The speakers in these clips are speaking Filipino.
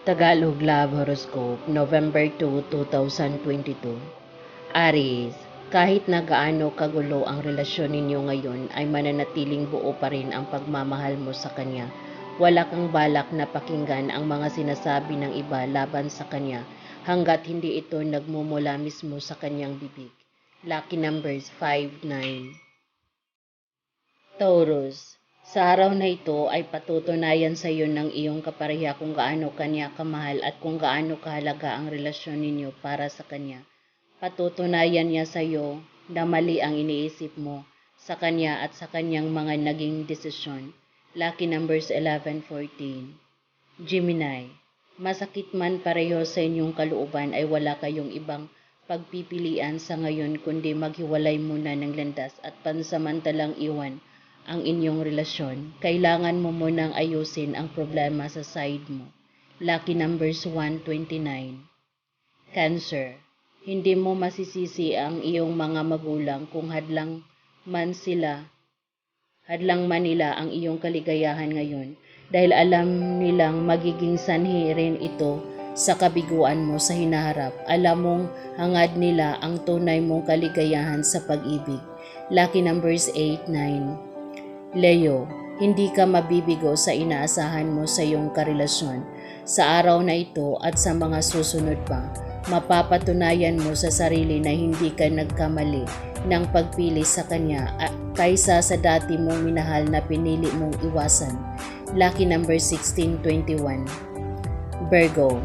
Tagalog Love Horoscope, November 2, 2022. Aries, kahit na gaano kagulo ang relasyon ninyo ngayon ay mananatiling buo pa rin ang pagmamahal mo sa kanya. Wala kang balak na pakinggan ang mga sinasabi ng iba laban sa kanya hanggat hindi ito nagmumula mismo sa kanyang bibig. Lucky numbers 5, 9. Taurus, sa araw na ito ay patutunayan sa iyo ng iyong kapareha kung gaano kanya kamahal at kung gaano kahalaga ang relasyon ninyo para sa kanya. Patutunayan niya sa iyo na mali ang iniisip mo sa kanya at sa kanyang mga naging desisyon. Lucky numbers 11, 14. Gemini, masakit man pareho sa inyong kalooban ay wala kayong ibang pagpipilian sa ngayon kundi maghiwalay muna ng landas at pansamantalang iwan ang inyong relasyon. Kailangan mo munang ayusin ang problema sa side mo. Lucky numbers 1, 29. Cancer, hindi mo masisisi ang iyong mga magulang kung hadlang man nila ang iyong kaligayahan ngayon dahil alam nilang magiging sanhi rin ito sa kabiguan mo sa hinaharap. Alam mong hangad nila ang tunay mong kaligayahan sa pag-ibig. Lucky numbers 8, 9. Leo, hindi ka mabibigo sa inaasahan mo sa iyong karelasyon. Sa araw na ito at sa mga susunod pa, mapapatunayan mo sa sarili na hindi ka nagkamali ng pagpili sa kanya kaysa sa dati mong minahal na pinili mong iwasan. Lucky number 16, 21. Virgo,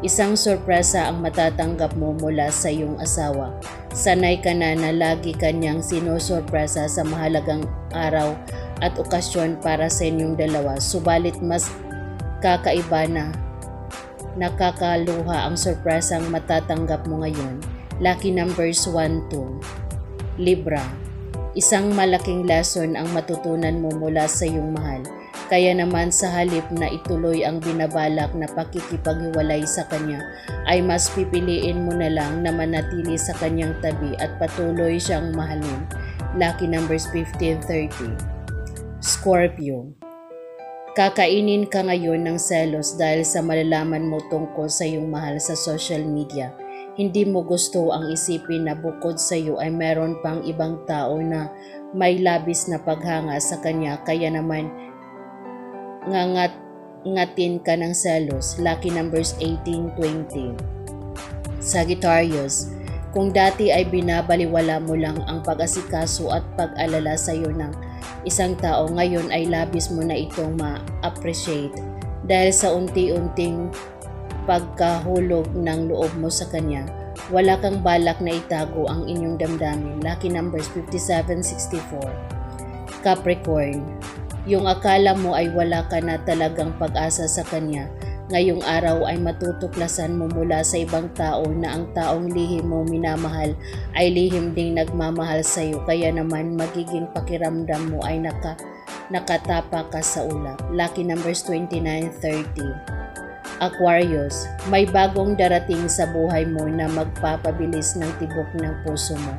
isang sorpresa ang matatanggap mo mula sa iyong asawa. Sanay ka na lagi kanyang sinusorpresa sa mahalagang araw at okasyon para sa inyong dalawa. Subalit mas kakaiba na nakakaluha ang sorpresang matatanggap mo ngayon. Lucky numbers 1, 2. Libra, isang malaking lesson ang matutunan mo mula sa iyong mahal. Kaya naman sa halip na ituloy ang binabalak na pakikipaghiwalay sa kanya, ay mas pipiliin mo na lang na manatili sa kanyang tabi at patuloy siyang mahalin. Lucky numbers 15, 30. Scorpio, kakainin ka ngayon ng selos dahil sa malalaman mo tungkol sa iyong mahal sa social media. Hindi mo gusto ang isipin na bukod sa iyo ay meron pang ibang tao na may labis na paghanga sa kanya, kaya naman ngatin ka ng selos. Lucky numbers 18, 20. Sagittarius, kung dati ay binabaliwala mo lang ang pag-asikaso at pag-alala sa iyo ng isang tao, ngayon ay labis mo na itong ma-appreciate dahil sa unti-unting pagkahulog ng loob mo sa kanya. Wala kang balak na itago ang inyong damdamin. Lucky numbers 57, 64. Capricorn, yung akala mo ay wala ka na talagang pag-asa sa kanya, ngayong araw ay matutuklasan mo mula sa ibang tao na ang taong lihim mo minamahal ay lihim ding nagmamahal sa iyo, kaya naman magiging pakiramdam mo ay nakatapa ka sa ulap. Lucky numbers 29, 30. Aquarius, may bagong darating sa buhay mo na magpapabilis ng tibok ng puso mo.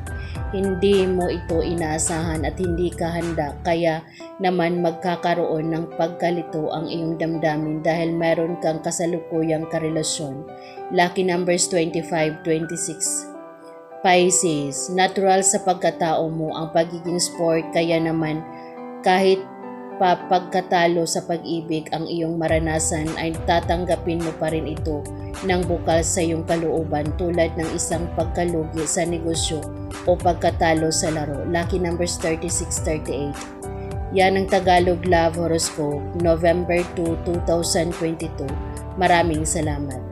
Hindi mo ito inaasahan at hindi ka handa, kaya naman magkakaroon ng pagkalito ang iyong damdamin dahil meron kang kasalukuyang karelasyon. Lucky numbers 25, 26. Pisces, natural sa pagkatao mo ang pagiging sport, kaya naman kahit pagkatalo sa pag-ibig ang iyong maranasan ay tatanggapin mo pa rin ito ng bukal sa iyong kalooban tulad ng isang pagkalugi sa negosyo o pagkatalo sa laro. Lucky numbers 36, 38. Yan ang Tagalog Love Horoscope, November 2, 2022. Maraming salamat.